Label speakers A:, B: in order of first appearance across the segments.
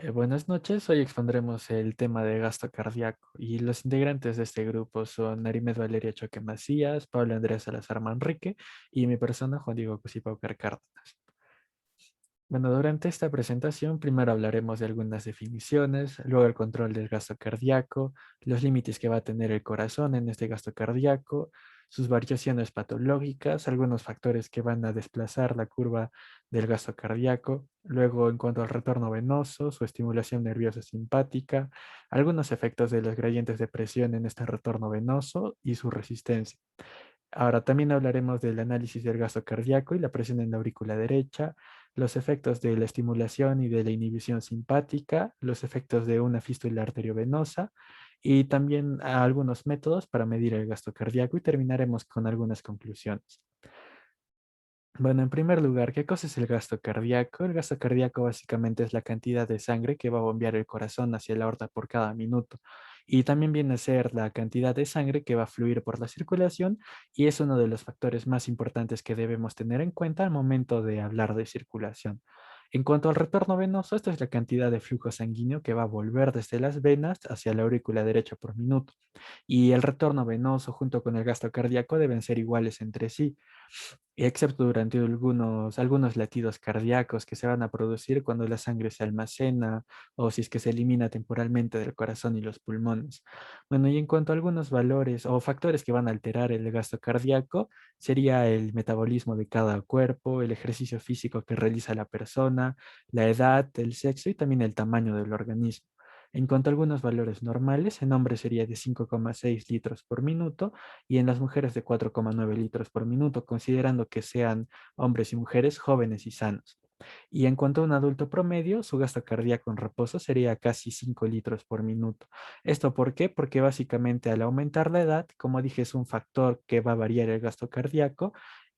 A: Buenas noches, hoy expondremos el tema de gasto cardíaco y los integrantes de este grupo son Narimet Valeria Choque Macías, Pablo Andrés Salazar Manrique y mi persona Juan Diego Cusipaucar Cárdenas. Bueno, durante esta presentación primero hablaremos de algunas definiciones, luego el control del gasto cardíaco, los límites que va a tener el corazón en este gasto cardíaco, sus variaciones patológicas, algunos factores que van a desplazar la curva del gasto cardíaco, luego en cuanto al retorno venoso, su estimulación nerviosa simpática, algunos efectos de los gradientes de presión en este retorno venoso y su resistencia. Ahora también hablaremos del análisis del gasto cardíaco y la presión en la aurícula derecha, los efectos de la estimulación y de la inhibición simpática, los efectos de una fístula arteriovenosa y también algunos métodos para medir el gasto cardíaco y terminaremos con algunas conclusiones. Bueno, en primer lugar, ¿qué cosa es el gasto cardíaco? El gasto cardíaco básicamente es la cantidad de sangre que va a bombear el corazón hacia la aorta por cada minuto. Y también viene a ser la cantidad de sangre que va a fluir por la circulación y es uno de los factores más importantes que debemos tener en cuenta al momento de hablar de circulación. En cuanto al retorno venoso, esta es la cantidad de flujo sanguíneo que va a volver desde las venas hacia la aurícula derecha por minuto. Y el retorno venoso junto con el gasto cardíaco deben ser iguales entre sí excepto durante algunos latidos cardíacos que se van a producir cuando la sangre se almacena o si es que se elimina temporalmente del corazón y los pulmones. Bueno, y en cuanto a algunos valores o factores que van a alterar el gasto cardíaco, sería el metabolismo de cada cuerpo, el ejercicio físico que realiza la persona, la edad, el sexo y también el tamaño del organismo. En cuanto a algunos valores normales, en hombres sería de 5,6 litros por minuto y en las mujeres de 4,9 litros por minuto, considerando que sean hombres y mujeres jóvenes y sanos. Y en cuanto a un adulto promedio, su gasto cardíaco en reposo sería casi 5 litros por minuto. ¿Esto por qué? Porque básicamente al aumentar la edad, como dije, es un factor que va a variar el gasto cardíaco.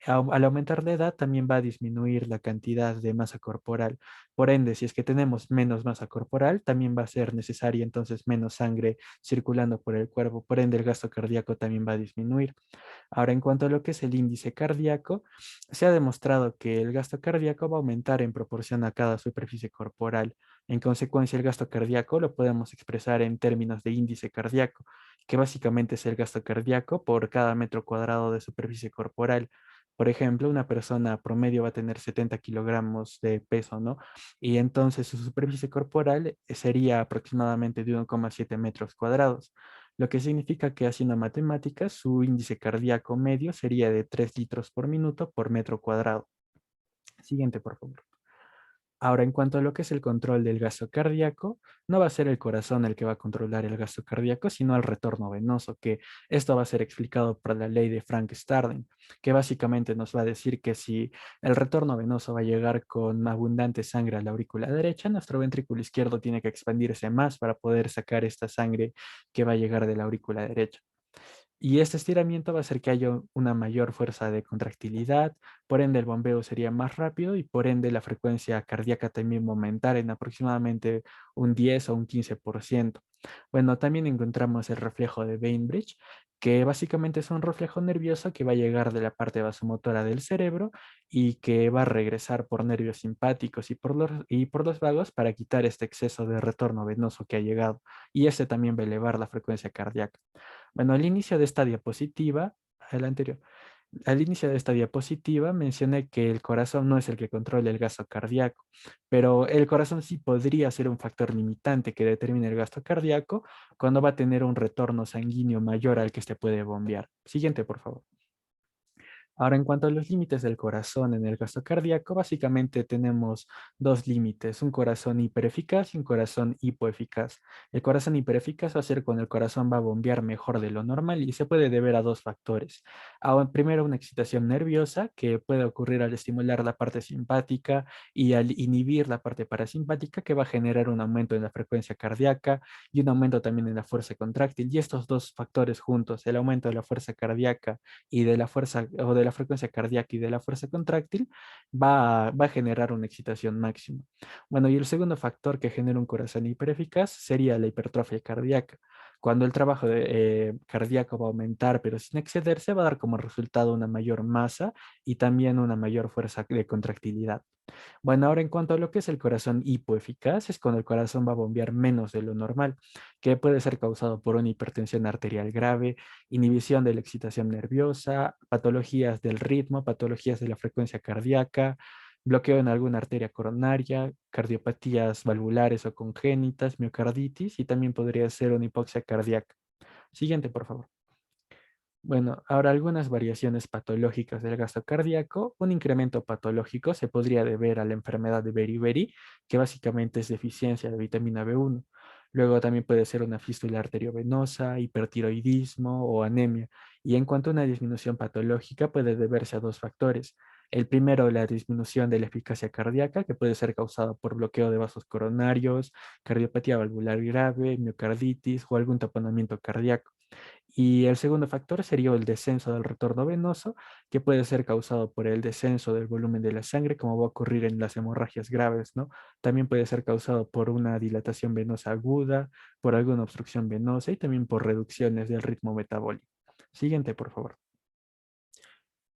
A: Al aumentar la edad también va a disminuir la cantidad de masa corporal. Por ende, si es que tenemos menos masa corporal, también va a ser necesaria entonces menos sangre circulando por el cuerpo. Por ende, el gasto cardíaco también va a disminuir. Ahora, en cuanto a lo que es el índice cardíaco, se ha demostrado que el gasto cardíaco va a aumentar en proporción a cada superficie corporal. En consecuencia, el gasto cardíaco lo podemos expresar en términos de índice cardíaco, que básicamente es el gasto cardíaco por cada metro cuadrado de superficie corporal. Por ejemplo, una persona promedio va a tener 70 kilogramos de peso, ¿no? Y entonces su superficie corporal sería aproximadamente de 1,7 metros cuadrados, lo que significa que haciendo matemáticas, su índice cardíaco medio sería de 3 litros por minuto por metro cuadrado. Siguiente, por favor. Ahora, en cuanto a lo que es el control del gasto cardíaco, no va a ser el corazón el que va a controlar el gasto cardíaco, sino el retorno venoso, que esto va a ser explicado por la ley de Frank-Starling, que básicamente nos va a decir que si el retorno venoso va a llegar con abundante sangre a la aurícula derecha, nuestro ventrículo izquierdo tiene que expandirse más para poder sacar esta sangre que va a llegar de la aurícula derecha. Y este estiramiento va a hacer que haya una mayor fuerza de contractilidad, por ende el bombeo sería más rápido y por ende la frecuencia cardíaca también va a aumentar en aproximadamente un 10 o un 15%. Bueno, también encontramos el reflejo de Bainbridge, que básicamente es un reflejo nervioso que va a llegar de la parte vasomotora del cerebro y que va a regresar por nervios simpáticos y por los vagos para quitar este exceso de retorno venoso que ha llegado. Y este también va a elevar la frecuencia cardíaca. Bueno, al inicio de esta diapositiva, el anterior, al inicio de esta diapositiva mencioné que el corazón no es el que controla el gasto cardíaco, pero el corazón sí podría ser un factor limitante que determine el gasto cardíaco cuando va a tener un retorno sanguíneo mayor al que se puede bombear. Siguiente, por favor. Ahora, en cuanto a los límites del corazón en el gasto cardíaco, básicamente tenemos dos límites, un corazón hipereficaz y un corazón hipoeficaz. El corazón hipereficaz va a ser cuando el corazón va a bombear mejor de lo normal y se puede deber a dos factores. Primero, una excitación nerviosa que puede ocurrir al estimular la parte simpática y al inhibir la parte parasimpática que va a generar un aumento en la frecuencia cardíaca y un aumento también en la fuerza contráctil. Y estos dos factores juntos, el aumento de la fuerza cardíaca y de la fuerza o de la frecuencia cardíaca y de la fuerza contráctil va a generar una excitación máxima. Bueno, y el segundo factor que genera un corazón hipereficaz sería la hipertrofia cardíaca. Cuando el trabajo cardíaco va a aumentar, pero sin excederse, va a dar como resultado una mayor masa y también una mayor fuerza de contractilidad. Bueno, ahora en cuanto a lo que es el corazón hipoeficaz, es cuando el corazón va a bombear menos de lo normal, que puede ser causado por una hipertensión arterial grave, inhibición de la excitación nerviosa, patologías del ritmo, patologías de la frecuencia cardíaca, bloqueo en alguna arteria coronaria, cardiopatías valvulares o congénitas, miocarditis y también podría ser una hipoxia cardíaca. Siguiente, por favor. Bueno, ahora algunas variaciones patológicas del gasto cardíaco. Un incremento patológico se podría deber a la enfermedad de beriberi, que básicamente es deficiencia de vitamina B1. Luego también puede ser una fístula arteriovenosa, hipertiroidismo o anemia. Y en cuanto a una disminución patológica, puede deberse a dos factores. El primero, la disminución de la eficacia cardíaca, que puede ser causada por bloqueo de vasos coronarios, cardiopatía valvular grave, miocarditis o algún taponamiento cardíaco. Y el segundo factor sería el descenso del retorno venoso, que puede ser causado por el descenso del volumen de la sangre, como va a ocurrir en las hemorragias graves, ¿no? También puede ser causado por una dilatación venosa aguda, por alguna obstrucción venosa y también por reducciones del ritmo metabólico. Siguiente, por favor.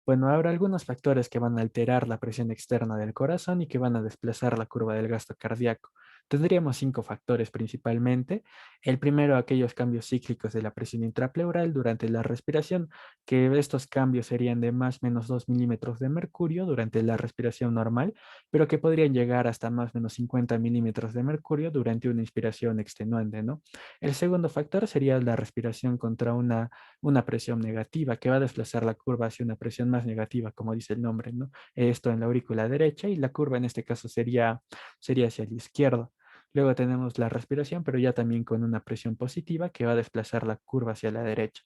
A: Bueno, habrá algunos factores que van a alterar la presión externa del corazón y que van a desplazar la curva del gasto cardíaco. Tendríamos cinco factores principalmente. El primero, aquellos cambios cíclicos de la presión intrapleural durante la respiración, que estos cambios serían de más o menos 2 milímetros de mercurio durante la respiración normal, pero que podrían llegar hasta más o menos 50 milímetros de mercurio durante una inspiración extenuante, ¿no? El segundo factor sería la respiración contra una presión negativa que va a desplazar la curva hacia una presión más negativa, como dice el nombre, ¿no? Esto en la aurícula derecha y la curva en este caso sería hacia la izquierda. Luego tenemos la respiración, pero ya también con una presión positiva que va a desplazar la curva hacia la derecha.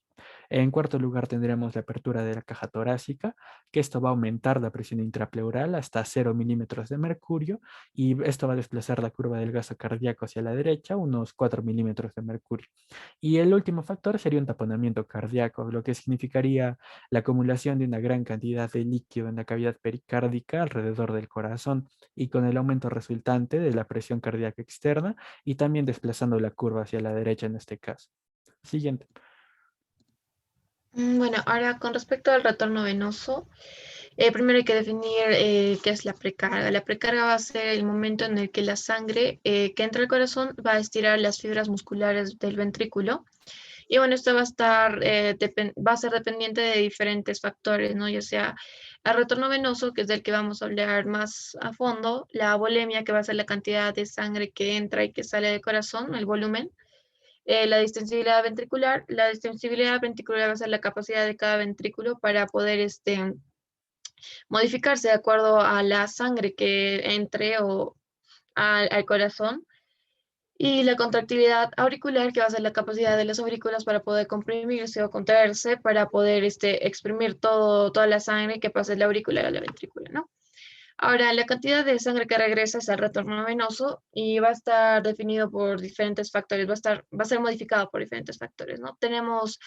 A: En cuarto lugar tendremos la apertura de la caja torácica, que esto va a aumentar la presión intrapleural hasta 0 milímetros de mercurio y esto va a desplazar la curva del gasto cardíaco hacia la derecha, unos 4 milímetros de mercurio. Y el último factor sería un taponamiento cardíaco, lo que significaría la acumulación de una gran cantidad de líquido en la cavidad pericárdica alrededor del corazón y con el aumento resultante de la presión cardíaca externa y también desplazando la curva hacia la derecha en este caso. Siguiente.
B: Bueno, ahora con respecto al retorno venoso, primero hay que definir qué es la precarga. La precarga va a ser el momento en el que la sangre que entra al corazón va a estirar las fibras musculares del ventrículo. Y bueno, esto va a estar, va a ser dependiente de diferentes factores, ¿no? Ya sea el retorno venoso, que es del que vamos a hablar más a fondo, la volemia, que va a ser la cantidad de sangre que entra y que sale del corazón, el volumen, la distensibilidad ventricular. La distensibilidad ventricular va a ser la capacidad de cada ventrículo para poder modificarse de acuerdo a la sangre que entre o al corazón. Y la contractilidad auricular, que va a ser la capacidad de las aurículas para poder comprimirse o contraerse, para poder exprimir toda la sangre que pasa de la aurícula a la ventrícula, ¿no? Ahora, la cantidad de sangre que regresa es el retorno venoso y va a estar definido por diferentes factores, va a ser modificado por diferentes factores, ¿no? Tenemos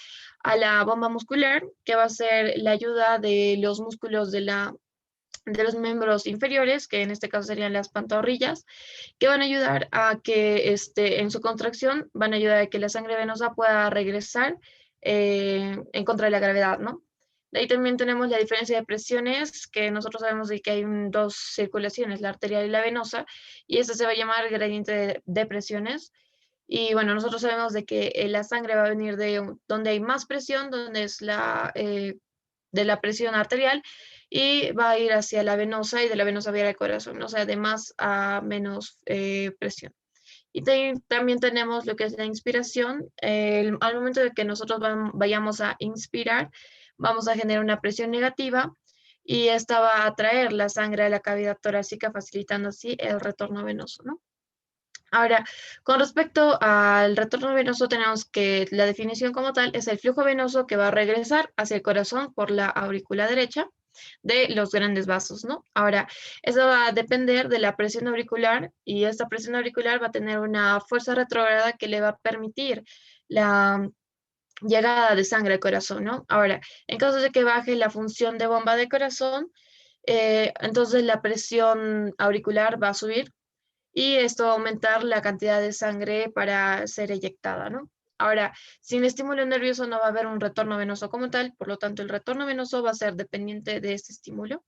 B: a la bomba muscular, que va a ser la ayuda de los músculos de los miembros inferiores, que en este caso serían las pantorrillas, que van a ayudar a que en su contracción van a ayudar a que la sangre venosa pueda regresar en contra de la gravedad, ¿no? De ahí también tenemos la diferencia de presiones, que nosotros sabemos de que hay dos circulaciones, la arterial y la venosa, y esta se va a llamar gradiente de presiones. Y bueno, nosotros sabemos de que la sangre va a venir de donde hay más presión, donde es de la presión arterial, y va a ir hacia la venosa y de la venosa va a ir al corazón, o sea, de más a menos presión. Y también tenemos lo que es la inspiración. Al momento de que nosotros vayamos a inspirar, vamos a generar una presión negativa y esta va a atraer la sangre a la cavidad torácica, facilitando así el retorno venoso, ¿no? Ahora, con respecto al retorno venoso, tenemos que la definición como tal es el flujo venoso que va a regresar hacia el corazón por la aurícula derecha de los grandes vasos, ¿no? Ahora, eso va a depender de la presión auricular y esta presión auricular va a tener una fuerza retrógrada que le va a permitir la llegada de sangre al corazón, ¿no? Ahora, en caso de que baje la función de bomba de corazón, entonces la presión auricular va a subir y esto va a aumentar la cantidad de sangre para ser eyectada, ¿no? Ahora, sin estímulo nervioso no va a haber un retorno venoso como tal, por lo tanto el retorno venoso va a ser dependiente de este estímulo.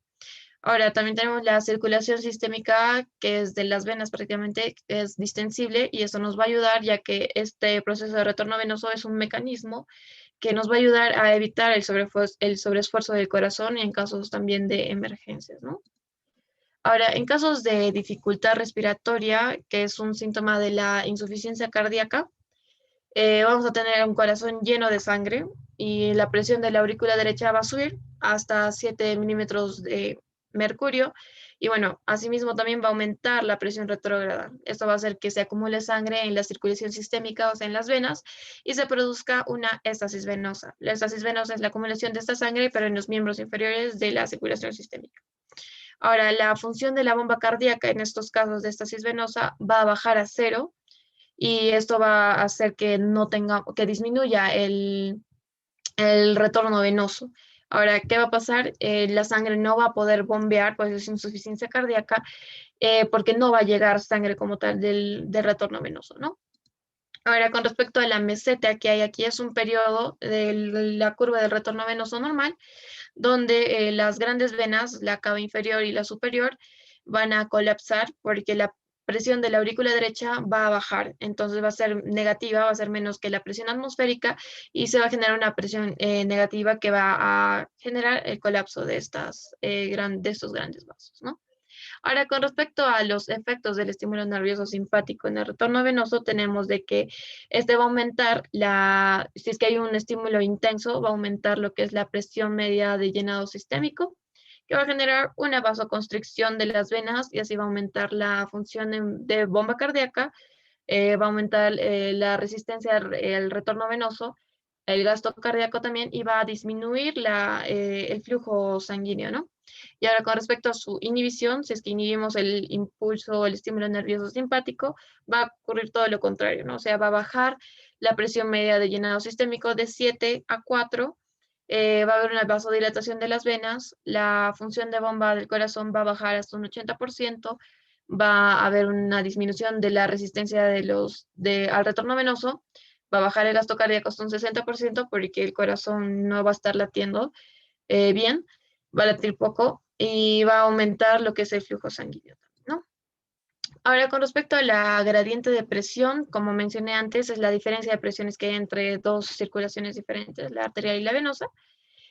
B: Ahora, también tenemos la circulación sistémica, que es de las venas prácticamente, es distensible y eso nos va a ayudar ya que este proceso de retorno venoso es un mecanismo que nos va a ayudar a evitar el sobreesfuerzo del corazón y en casos también de emergencias, ¿no? Ahora, en casos de dificultad respiratoria, que es un síntoma de la insuficiencia cardíaca, vamos a tener un corazón lleno de sangre y la presión de la aurícula derecha va a subir hasta 7 milímetros de mercurio. Y bueno, asimismo también va a aumentar la presión retrógrada. Esto va a hacer que se acumule sangre en la circulación sistémica, o sea, en las venas, y se produzca una estasis venosa. La estasis venosa es la acumulación de esta sangre, pero en los miembros inferiores de la circulación sistémica. Ahora, la función de la bomba cardíaca en estos casos de estasis venosa va a bajar a cero y esto va a hacer que no tenga, que disminuya el retorno venoso. Ahora, ¿qué va a pasar? La sangre no va a poder bombear, pues es insuficiencia cardíaca, porque no va a llegar sangre como tal del retorno venoso, ¿no? Ahora, con respecto a la meseta que hay aquí, es un periodo de la curva del retorno venoso normal, donde las grandes venas, la cava inferior y la superior, van a colapsar porque la presión de la aurícula derecha va a bajar, entonces va a ser negativa, va a ser menos que la presión atmosférica y se va a generar una presión negativa que va a generar el colapso de, de estos grandes vasos, ¿no? Ahora, con respecto a los efectos del estímulo nervioso simpático en el retorno venoso, tenemos de que este va a aumentar si es que hay un estímulo intenso, va a aumentar lo que es la presión media de llenado sistémico, que va a generar una vasoconstricción de las venas y así va a aumentar la función de bomba cardíaca, va a aumentar la resistencia al retorno venoso, el gasto cardíaco también y va a disminuir el flujo sanguíneo, ¿no? Y ahora con respecto a su inhibición, si es que inhibimos el impulso, el estímulo nervioso simpático, va a ocurrir todo lo contrario, ¿no? O sea, va a bajar la presión media de llenado sistémico de 7 a 4, va a haber una vasodilatación de las venas, la función de bomba del corazón va a bajar hasta un 80%, va a haber una disminución de la resistencia al retorno venoso, va a bajar el gasto cardíaco hasta un 60% porque el corazón no va a estar latiendo bien, va a latir poco y va a aumentar lo que es el flujo sanguíneo, ¿no? Ahora, con respecto a la gradiente de presión, como mencioné antes, es la diferencia de presiones que hay entre dos circulaciones diferentes, la arterial y la venosa.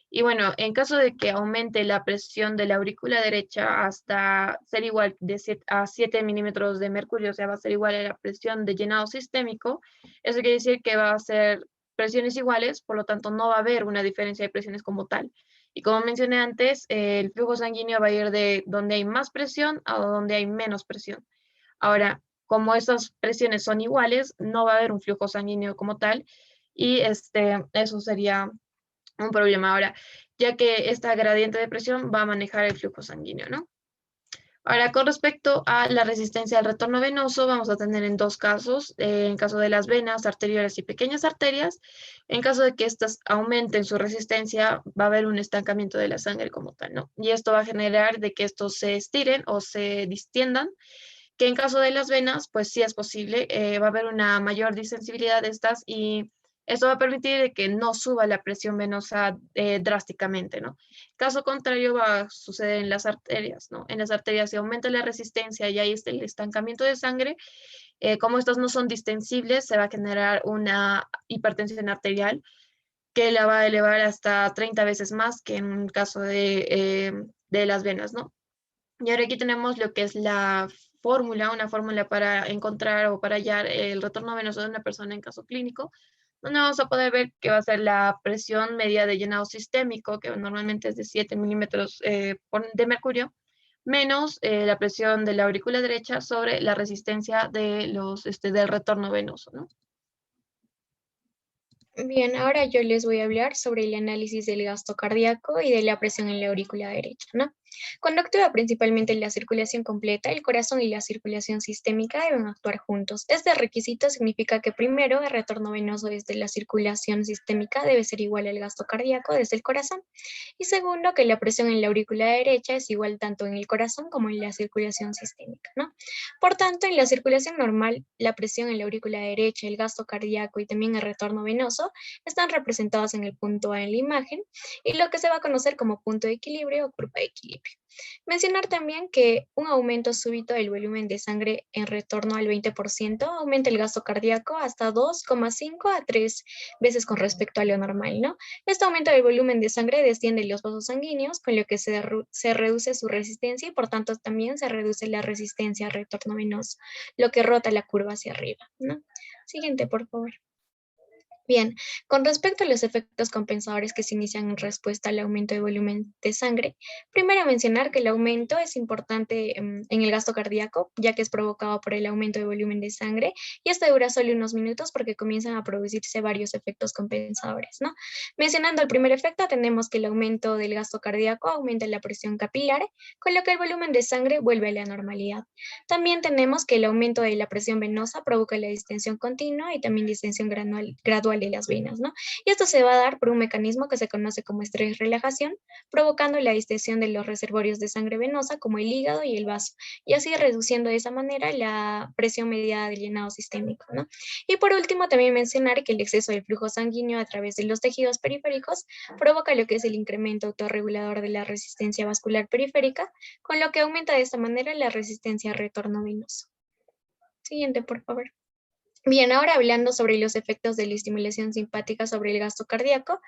B: Y bueno, en caso de que aumente la presión de la aurícula derecha hasta ser igual de 7 a 7 milímetros de mercurio, o sea, va a ser igual a la presión de llenado sistémico, eso quiere decir que va a ser presiones iguales, por lo tanto no va a haber una diferencia de presiones como tal. Y como mencioné antes, el flujo sanguíneo va a ir de donde hay más presión a donde hay menos presión. Ahora, como estas presiones son iguales, no va a haber un flujo sanguíneo como tal y eso sería un problema ahora, ya que esta gradiente de presión va a manejar el flujo sanguíneo, ¿no? Ahora, con respecto a la resistencia al retorno venoso, vamos a tener en dos casos, en caso de las venas, arteriolas y pequeñas arterias, en caso de que éstas aumenten su resistencia, va a haber un estancamiento de la sangre como tal, ¿no? Y esto va a generar de que estos se estiren o se distiendan, que en caso de las venas, pues sí es posible, va a haber una mayor distensibilidad de estas y esto va a permitir de que no suba la presión venosa drásticamente, ¿no? Caso contrario va a suceder en las arterias, ¿no? En las arterias se aumenta la resistencia y ahí está el estancamiento de sangre. Como estas no son distensibles, se va a generar una hipertensión arterial que la va a elevar hasta 30 veces más que en un caso de las venas, ¿no? Y ahora aquí tenemos lo que es una fórmula para encontrar o para hallar el retorno venoso de una persona en caso clínico, donde vamos a poder ver que va a ser la presión media de llenado sistémico, que normalmente es de 7 milímetros de mercurio, menos la presión de la aurícula derecha sobre la resistencia del retorno venoso, ¿no?
C: Bien, ahora yo les voy a hablar sobre el análisis del gasto cardíaco y de la presión en la aurícula derecha, ¿no? Cuando actúa principalmente la circulación completa, el corazón y la circulación sistémica deben actuar juntos. Este requisito significa que primero el retorno venoso desde la circulación sistémica debe ser igual al gasto cardíaco desde el corazón. Y segundo, que la presión en la aurícula derecha es igual tanto en el corazón como en la circulación sistémica, ¿no? Por tanto, en la circulación normal, la presión en la aurícula derecha, el gasto cardíaco y también el retorno venoso están representados en el punto A en la imagen y lo que se va a conocer como punto de equilibrio o curva de equilibrio. principio. Mencionar también que un aumento súbito del volumen de sangre en retorno al 20% aumenta el gasto cardíaco hasta 2,5 a 3 veces con respecto a lo normal, ¿no? Este aumento del volumen de sangre desciende los vasos sanguíneos, con lo que se reduce su resistencia y por tanto también se reduce la resistencia al retorno venoso, lo que rota la curva hacia arriba, ¿no? Siguiente, por favor. Bien, con respecto a los efectos compensadores que se inician en respuesta al aumento de volumen de sangre, primero mencionar que el aumento es importante en el gasto cardíaco, ya que es provocado por el aumento de volumen de sangre, y esto dura solo unos minutos porque comienzan a producirse varios efectos compensadores, ¿no? Mencionando el primer efecto, tenemos que el aumento del gasto cardíaco aumenta la presión capilar, con lo que el volumen de sangre vuelve a la normalidad. También tenemos que el aumento de la presión venosa provoca la distensión continua y también distensión gradual de las venas, ¿no? Y esto se va a dar por un mecanismo que se conoce como estrés-relajación, provocando la distensión de los reservorios de sangre venosa como el hígado y el vaso, y así reduciendo de esa manera la presión mediada del llenado sistémico, ¿no? Y por último, también mencionar que el exceso del flujo sanguíneo a través de los tejidos periféricos provoca lo que es el incremento autorregulador de la resistencia vascular periférica, con lo que aumenta de esta manera la resistencia al retorno venoso. Siguiente, por favor. Bien, ahora hablando sobre los efectos de la estimulación simpática sobre el gasto cardíaco,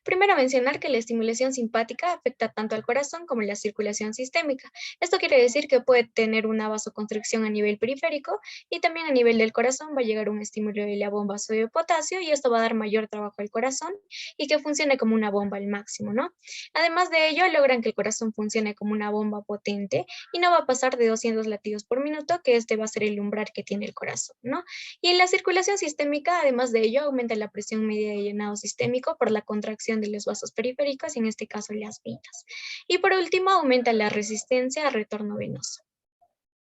C: primero mencionar que la estimulación simpática afecta tanto al corazón como a la circulación sistémica. Esto quiere decir que puede tener una vasoconstricción a nivel periférico y también a nivel del corazón va a llegar un estímulo de la bomba sodio-potasio y esto va a dar mayor trabajo al corazón y que funcione como una bomba al máximo, ¿no? Además de ello, logran que el corazón funcione como una bomba potente y no va a pasar de 200 latidos por minuto, que este va a ser el umbral que tiene el corazón, ¿no? Y en la circulación sistémica, además de ello, aumenta la presión media de llenado sistémico por la contracción de los vasos periféricos, en este caso las venas. Y por último, aumenta la resistencia al retorno venoso.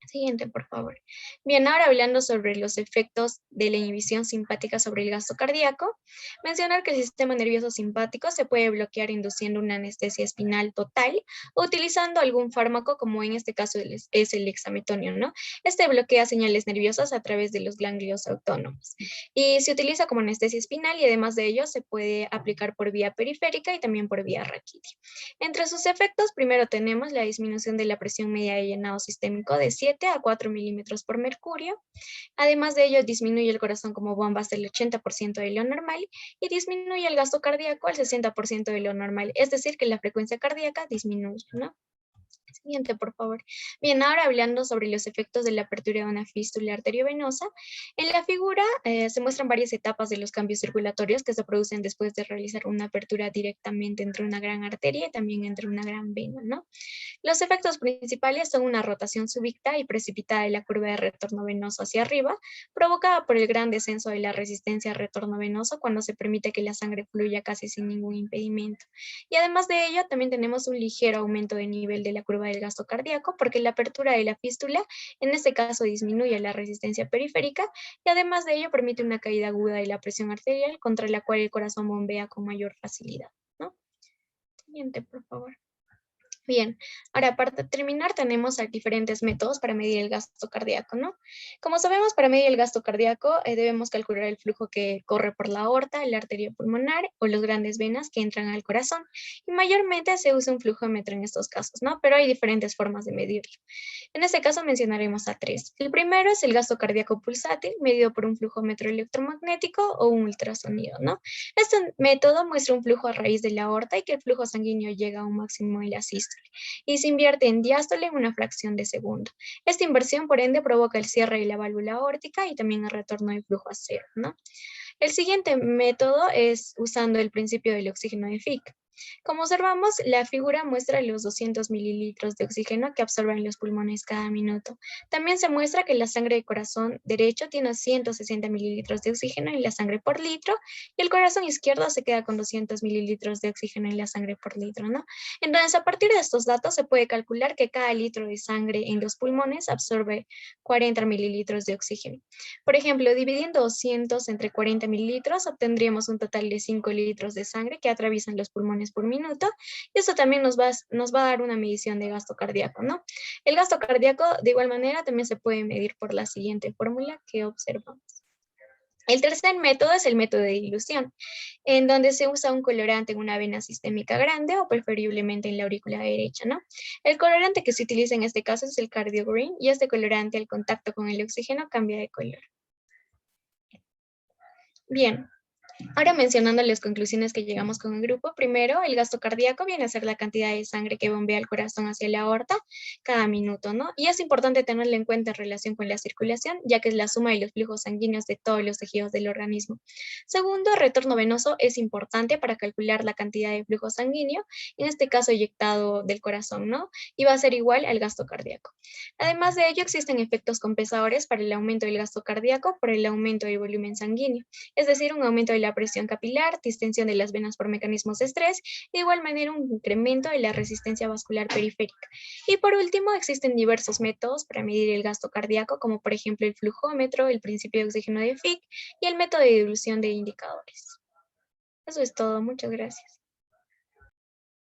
C: Siguiente, por favor. Bien, ahora hablando sobre los efectos de la inhibición simpática sobre el gasto cardíaco, mencionar que el sistema nervioso simpático se puede bloquear induciendo una anestesia espinal total o utilizando algún fármaco, como en este caso es el dexametonio, ¿no? Este bloquea señales nerviosas a través de los ganglios autónomos. Y se utiliza como anestesia espinal y además de ello se puede aplicar por vía periférica y también por vía raquídea. Entre sus efectos, primero tenemos la disminución de la presión media de llenado sistémico de 7 a 4 milímetros por mercurio. Además de ello, disminuye el corazón como bomba hasta el 80% de lo normal y disminuye el gasto cardíaco al 60% de lo normal, es decir, que la frecuencia cardíaca disminuye, ¿no? Siguiente, por favor. Bien, ahora hablando sobre los efectos de la apertura de una fístula arteriovenosa, en la figura se muestran varias etapas de los cambios circulatorios que se producen después de realizar una apertura directamente entre una gran arteria y también entre una gran vena, ¿no? Los efectos principales son una rotación súbita y precipitada de la curva de retorno venoso hacia arriba, provocada por el gran descenso de la resistencia al retorno venoso cuando se permite que la sangre fluya casi sin ningún impedimento. Y además de ello, también tenemos un ligero aumento de nivel de la curva del gasto cardíaco, porque la apertura de la fístula, en este caso, disminuye la resistencia periférica y además de ello permite una caída aguda de la presión arterial contra la cual el corazón bombea con mayor facilidad, ¿no? Siguiente, por favor. Bien, ahora para terminar tenemos diferentes métodos para medir el gasto cardíaco, ¿no? Como sabemos, para medir el gasto cardíaco debemos calcular el flujo que corre por la aorta, la arteria pulmonar o las grandes venas que entran al corazón. Y mayormente se usa un flujómetro en estos casos, ¿no? Pero hay diferentes formas de medirlo. En este caso mencionaremos a tres. El primero es el gasto cardíaco pulsátil, medido por un flujómetro electromagnético o un ultrasonido, ¿no? Este método muestra un flujo a raíz de la aorta y que el flujo sanguíneo llega a un máximo en la sístole y se invierte en diástole en una fracción de segundo. Esta inversión, por ende, provoca el cierre de la válvula aórtica y también el retorno de flujo a cero, ¿no? El siguiente método es usando el principio del oxígeno de Fick. Como observamos, la figura muestra los 200 mililitros de oxígeno que absorben los pulmones cada minuto. También se muestra que la sangre del corazón derecho tiene 160 mililitros de oxígeno en la sangre por litro y el corazón izquierdo se queda con 200 mililitros de oxígeno en la sangre por litro, ¿no? Entonces, a partir de estos datos se puede calcular que cada litro de sangre en los pulmones absorbe 40 mililitros de oxígeno. Por ejemplo, dividiendo 200 entre 40 mililitros, obtendríamos un total de 5 litros de sangre que atraviesan los pulmones por minuto, y eso también nos va a dar una medición de gasto cardíaco, ¿no? El gasto cardíaco, de igual manera, también se puede medir por la siguiente fórmula que observamos. El tercer método es el método de dilución, en donde se usa un colorante en una vena sistémica grande o preferiblemente en la aurícula derecha, ¿no? El colorante que se utiliza en este caso es el CardioGreen y este colorante al contacto con el oxígeno cambia de color. Bien. Ahora mencionando las conclusiones que llegamos con el grupo, primero, el gasto cardíaco viene a ser la cantidad de sangre que bombea el corazón hacia la aorta cada minuto, ¿no? Y es importante tenerlo en cuenta en relación con la circulación, ya que es la suma de los flujos sanguíneos de todos los tejidos del organismo. Segundo, el retorno venoso es importante para calcular la cantidad de flujo sanguíneo, en este caso eyectado del corazón, ¿no? Y va a ser igual al gasto cardíaco. Además de ello, existen efectos compensadores para el aumento del gasto cardíaco por el aumento del volumen sanguíneo, es decir, un aumento de la presión capilar, distensión de las venas por mecanismos de estrés, de igual manera un incremento de la resistencia vascular periférica. Y por último, existen diversos métodos para medir el gasto cardíaco, como por ejemplo el flujómetro, el principio de oxígeno de Fick y el método de dilución de indicadores. Eso es todo, muchas gracias.